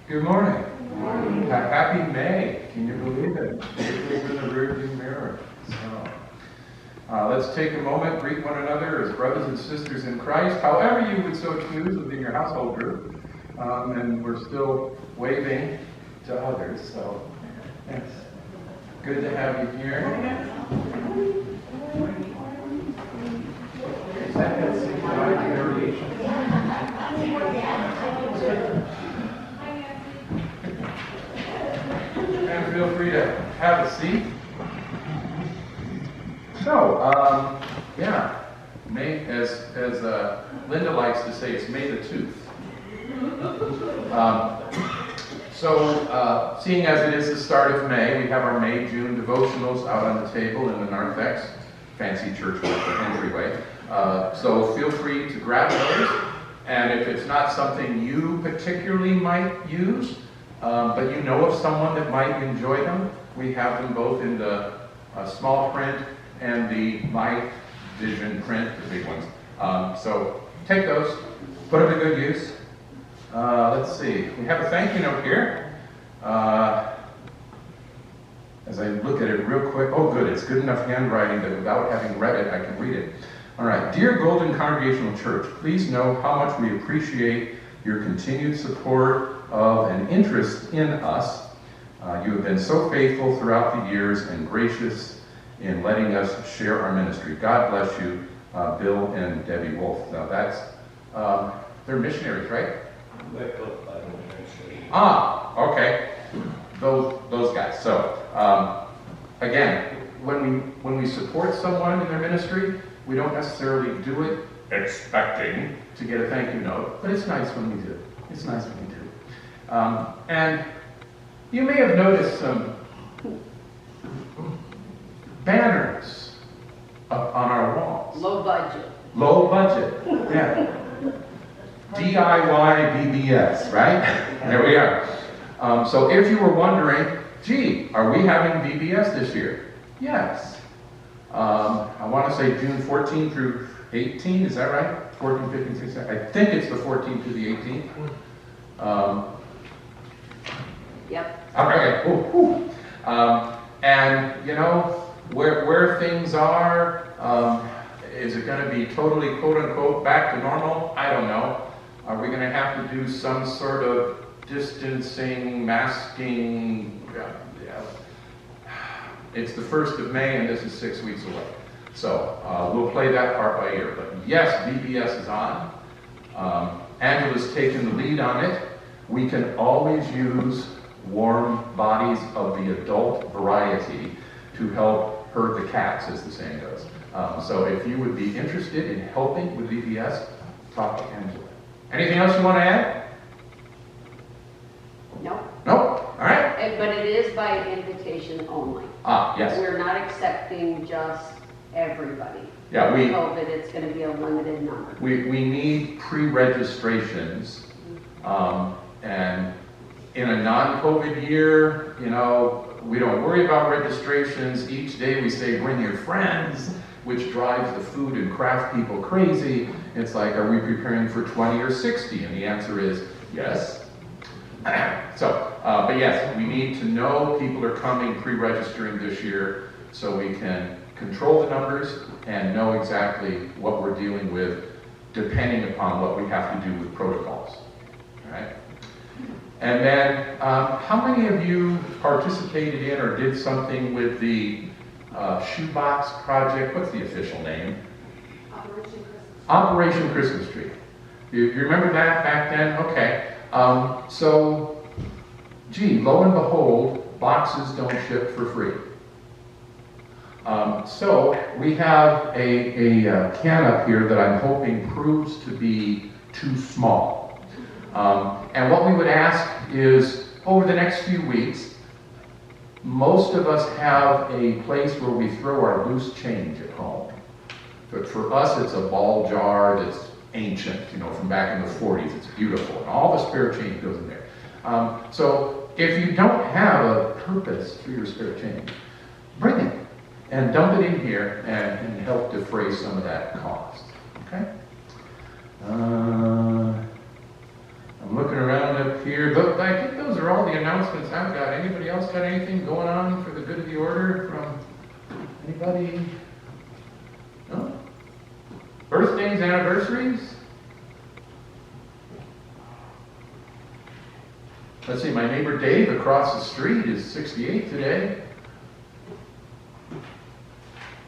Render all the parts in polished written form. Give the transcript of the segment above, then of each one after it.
Good morning. Good morning. Happy May. Can you believe it? April's in the rearview mirror. So, let's take a moment, greet one another as brothers and sisters in Christ, however you would so choose within your household group. And we're still waving to others, so it's good to have you here. Is that synchronized variation? And feel free to have a seat. So, May, as Linda likes to say, it's May the Tooth. Seeing as it is the start of May, we have our May-June devotionals out on the table in the narthex, fancy church entryway. So feel free to grab those And if it's not something you particularly might use, but you know of someone that might enjoy them, we have them both in the small print and the My Vision print, the big ones. So take those, put them to good use. Let's see, we have a thank you note here. As I look at it real quick, oh good, it's good enough handwriting that without having read it, I can read it. All right, dear Golden Congregational Church, please know how much we appreciate your continued support of and interest in us. You have been so faithful throughout the years and gracious in letting us share our ministry. God bless you, Bill and Debbie Wolf. Now that's, they're missionaries, right? Ah, okay. Those guys. So, again, when we support someone in their ministry, we don't necessarily do it expecting to get a thank you note, but it's nice when we do. It's nice when we do. And you may have noticed some banners up on our walls. Low budget. Low budget, yeah. DIY BBS, right? There we are. So if you were wondering, gee, are we having VBS this year? Yes. I want to say June 14 through 18, is that right? 14, 15, 16, I think it's the 14th to the 18th. Yep. Okay, cool. And you know, where things are, is it going to be totally quote unquote back to normal? I don't know. Are we going to have to do some sort of distancing, masking? It's the 1st of May and this is 6 weeks away. So we'll play that part by ear. But yes, VBS is on. Angela's taken the lead on it. We can always use warm bodies of the adult variety to help herd the cats, as the saying goes. So if you would be interested in helping with VBS, talk to Angela. Anything else you want to add? Nope. Nope. All right. But it is by invitation only. Ah, yes. We're not accepting just everybody. Yeah, COVID, it's going to be a limited number. we need pre-registrations, and in a non-COVID year, you know, we don't worry about registrations. Each day we say, bring your friends, which drives the food and craft people crazy. It's like, are we preparing for 20 or 60? And the answer is yes. So, but yes, we need to know people are coming pre-registering this year so we can control the numbers and know exactly what we're dealing with depending upon what we have to do with protocols. All right? And then, how many of you participated in or did something with the shoebox project? What's the official name? Operation Christmas Tree. You remember that back then? Okay. So, gee, lo and behold, boxes don't ship for free. So we have a can up here that I'm hoping proves to be too small. And what we would ask is, over the next few weeks, most of us have a place where we throw our loose change at home. But for us, it's a ball jar that's ancient, you know, from back in the 40s. It's beautiful, and all the spare change goes in there. So if you don't have a purpose for your spare change, bring it and dump it in here and help defray some of that cost. Okay? I'm looking around up here. Look, I think those are all the announcements I've got. Anybody else got anything going on for the good of the order from anybody? No? Birthdays, anniversaries? Let's see, my neighbor Dave across the street is 68 today.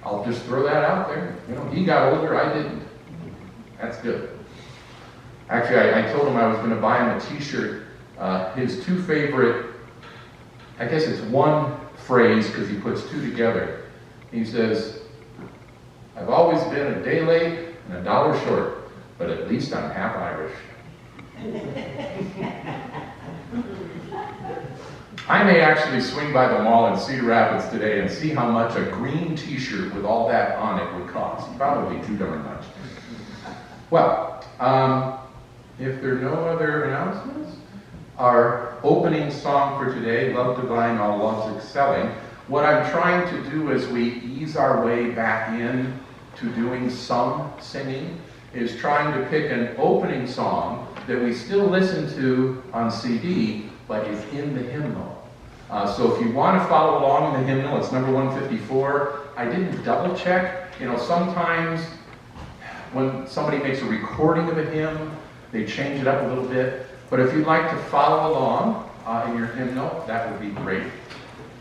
I'll just throw that out there. You know, he got older, I didn't. That's good. Actually, I told him I was going to buy him a t-shirt. His two favorite, I guess it's one phrase because he puts two together. He says, I've always been a day late and a dollar short, but at least I'm half Irish. I may actually swing by the mall in Cedar Rapids today and see how much a green t-shirt with all that on it would cost. Probably too darn much. Well, if there are no other announcements, our opening song for today, Love Divine, All Love's Excelling. What I'm trying to do as we ease our way back in to doing some singing is trying to pick an opening song that we still listen to on CD, but is in the hymnal. So if you want to follow along in the hymnal, it's number 154. I didn't double check. You know, sometimes when somebody makes a recording of a hymn, they change it up a little bit. But if you'd like to follow along in your hymnal, that would be great.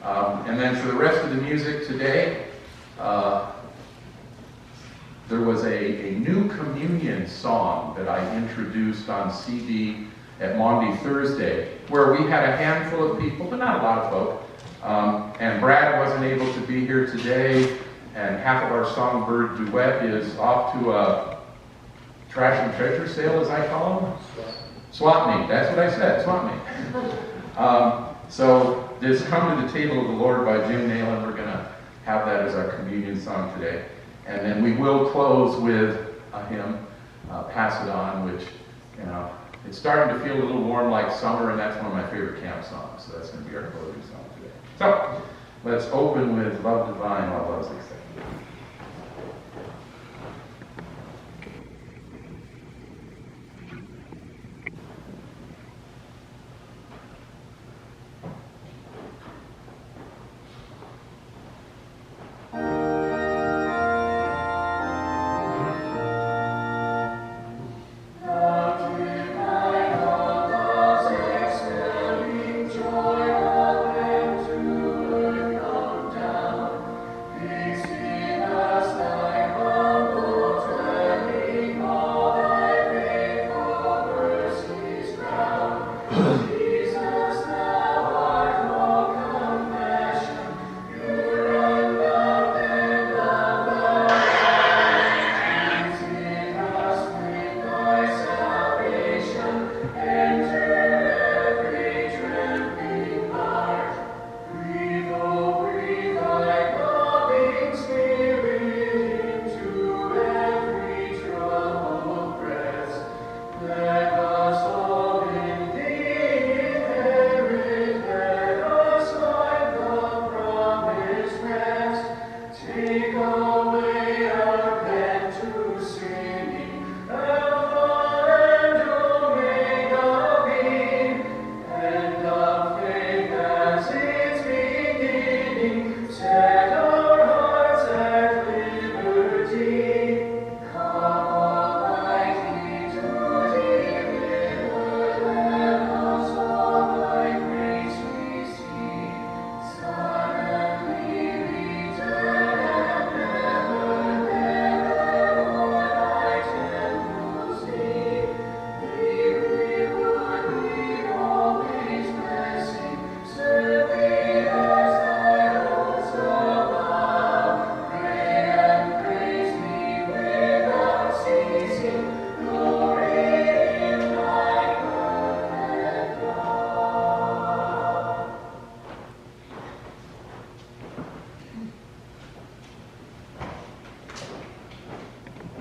And then for the rest of the music today, there was a new communion song that I introduced on CD at Maundy Thursday, where we had a handful of people, but not a lot of folk. And Brad wasn't able to be here today, and half of our songbird duet is off to a trash and treasure sale, as I call them. Swap meet, that's what I said, swap meet. So this Come to the Table of the Lord by Jim Nailon, we're going to have that as our communion song today. And then we will close with a hymn, Pass It On, which, you know, it's starting to feel a little warm like summer, and that's one of my favorite camp songs, so that's going to be our closing song today. So, let's open with Love Divine, All Love's Excelling.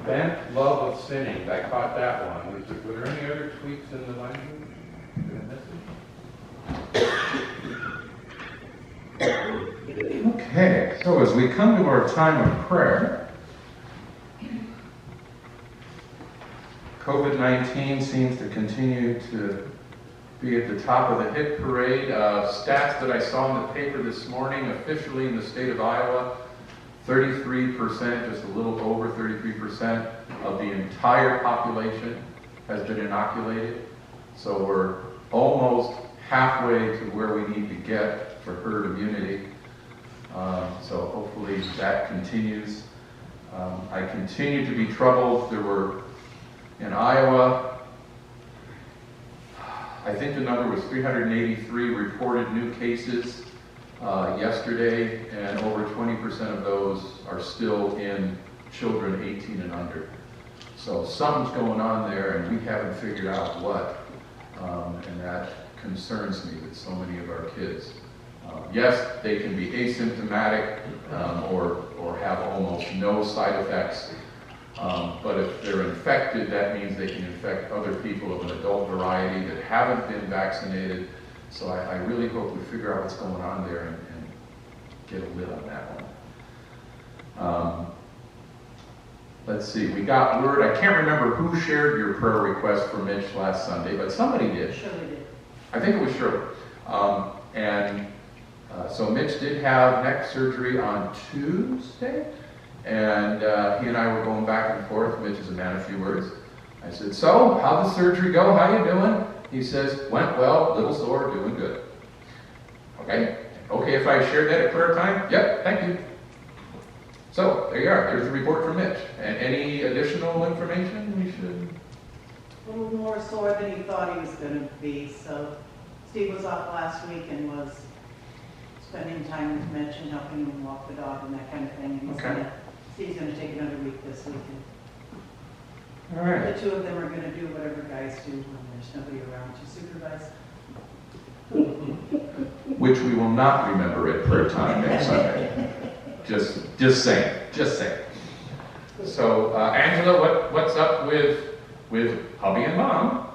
Bent love of sinning. I caught that one. Were there any other tweaks in the language? Did I miss it? Okay, so as we come to our time of prayer, COVID-19 seems to continue to be at the top of the hit parade. Stats that I saw in the paper this morning, officially in the state of Iowa, 33%, just a little over 33% of the entire population has been inoculated. So we're almost halfway to where we need to get for herd immunity. So hopefully that continues. I continue to be troubled. There were, in Iowa, I think the number was 383 reported new cases yesterday, and over 20% of those are still in children 18 and under. So something's going on there, and we haven't figured out what, and that concerns me with so many of our kids. Yes, they can be asymptomatic or have almost no side effects, But if they're infected, that means they can infect other people of an adult variety that haven't been vaccinated. So I really hope we figure out what's going on there and get a lid on that one. Let's see, we got word, I can't remember who shared your prayer request for Mitch last Sunday, but somebody did. Shirley did. I think it was Shirley. So Mitch did have neck surgery on Tuesday, and he and I were going back and forth. Mitch is a man of few words. I said, so, how'd the surgery go? How you doing? He says, went well, little sore, doing good. Okay if I shared that at prayer time? Yep, thank you. So, there you are. There's the report from Mitch. And any additional information we should? A little more sore than he thought he was going to be. So Steve was off last week and was spending time with Mitch and helping him walk the dog and that kind of thing. And Steve's going to take another week this weekend. All right. The two of them are going to do whatever guys do when there's nobody around to supervise. Which we will not remember at prayer time next Sunday. Just saying. So, Angela, what's up with hubby and mom?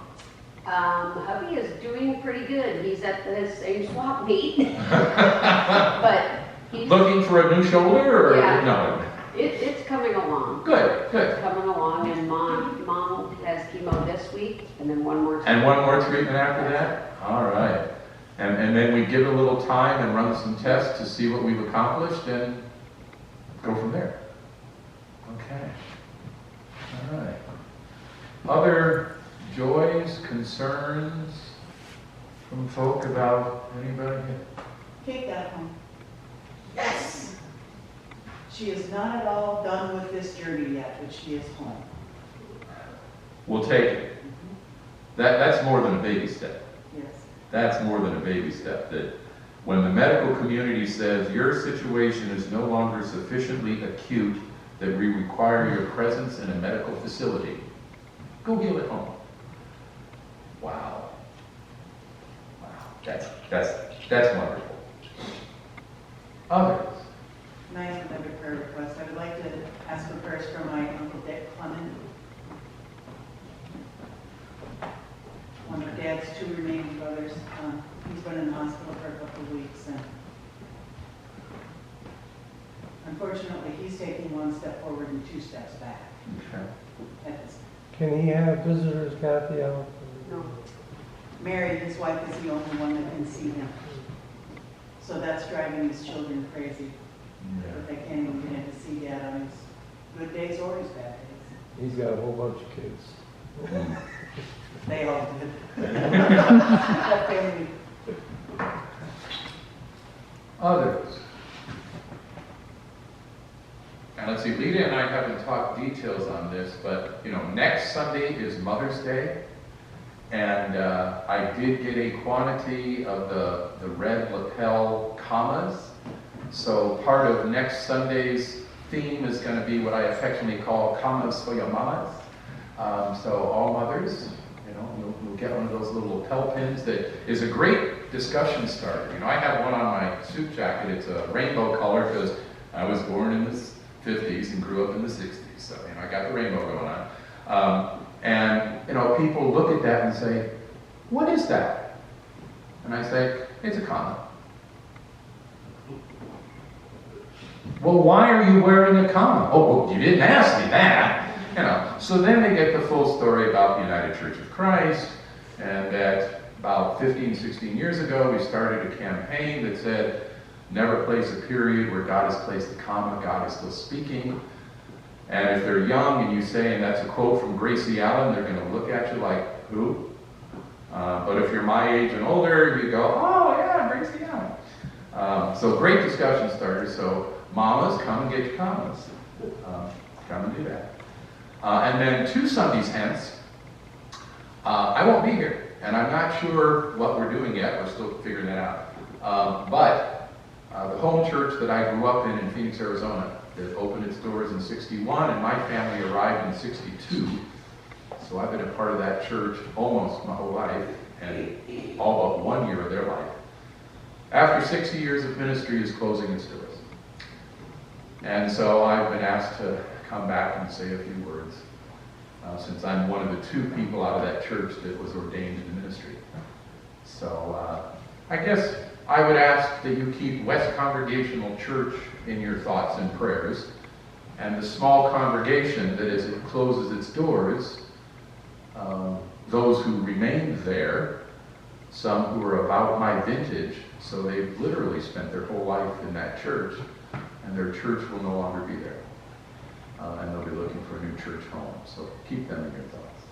Hubby is doing pretty good. He's at the same swap meet. But he's Looking for a new shoulder, or Yeah. no? it's coming along. Good. It's coming along, and mom has chemo this week, and then one more. And one more treatment after that? All right. And then we give it a little time and run some tests to see what we've accomplished and go from there. Okay. All right. Other joys, concerns from folk about anybody? Kate got home. Yes! She is not at all done with this journey yet, but she is home. We'll take it. That's more than a baby step. Yes. That's more than a baby step. That when the medical community says your situation is no longer sufficiently acute that we require your presence in a medical facility, go heal at home. Wow. That's wonderful. Others. And I have another prayer request. I would like to ask for prayers for my Uncle Dick Clement. One of Dad's two remaining brothers. He's been in the hospital for a couple of weeks, and unfortunately, he's taking one step forward and two steps back. Okay. Can he have visitors, Kathy, out? No. Mary, his wife, is the only one that can see him. So that's driving his children crazy. But they can't even get in to see Dad on his good days or his bad days. He's got a whole bunch of kids. They all did. That family. Others. And let's see, Leta and I haven't talked details on this, but next Sunday is Mother's Day, and I did get a quantity of the red lapel commas. So part of next Sunday's theme is going to be what I affectionately call commas for your mamas. So all mothers, you'll get one of those little lapel pins that is a great discussion starter. I have one on my suit jacket. It's a rainbow color because I was born in the 50s and grew up in the 60s. So, I got the rainbow going on. People look at that and say, what is that? And I say, it's a comma. Well, why are you wearing a comma? Oh, well, you didn't ask me that. So then they get the full story about the United Church of Christ, and that about 15, 16 years ago, we started a campaign that said, never place a period where God has placed a comma, God is still speaking. And if they're young and you say, and that's a quote from Gracie Allen, they're going to look at you like, who? But if you're my age and older, you go, oh yeah, Gracie Allen. So great discussion starter. So mamas, come and get your commas. Come and do that. And then 2 Sundays hence, I won't be here. And I'm not sure what we're doing yet. We're still figuring that out. But the home church that I grew up in Phoenix, Arizona, that opened its doors in 61, and my family arrived in 62. So I've been a part of that church almost my whole life, and all but 1 year of their life. After 60 years of ministry, is closing its doors. And so I've been asked to come back and say a few words, since I'm one of the 2 people out of that church that was ordained in ministry. So I guess I would ask that you keep West Congregational Church in your thoughts and prayers, and the small congregation that as it closes its doors, those who remained there, some who are about my vintage, so they've literally spent their whole life in that church, and their church will no longer be there. And they'll be looking for a new church home. So keep them in your thoughts.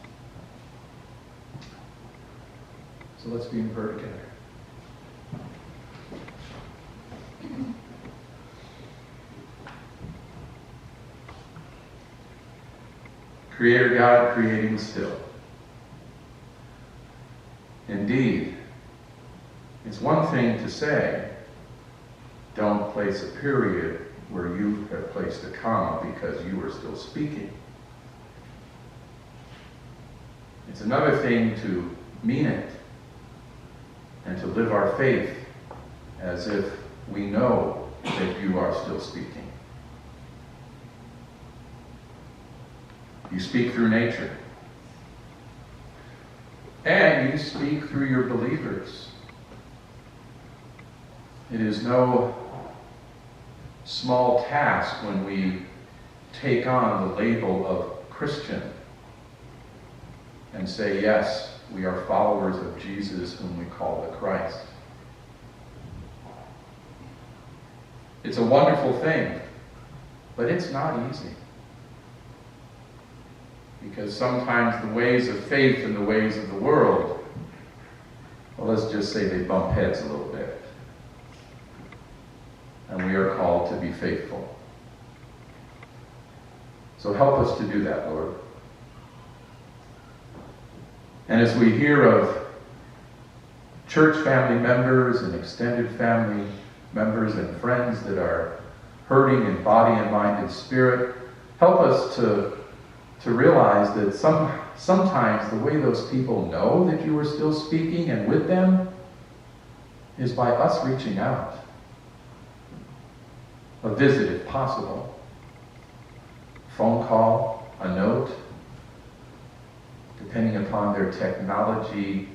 So let's be in prayer together. Creator God, creating still. Indeed, it's one thing to say, don't place a period where you have placed a comma because you are still speaking. It's another thing to mean it and to live our faith as if we know that you are still speaking. You speak through nature. And you speak through your believers. It is no small task when we take on the label of Christian and say, yes, we are followers of Jesus whom we call the Christ. It's a wonderful thing, but it's not easy. Because sometimes the ways of faith and the ways of the world, well, let's just say they bump heads a little bit. And we are called to be faithful. So help us to do that, Lord. And as we hear of church family members and extended family members and friends that are hurting in body and mind and spirit, help us to realize that sometimes the way those people know that you are still speaking and with them is by us reaching out. A visit if possible. Phone call, a note, depending upon their technology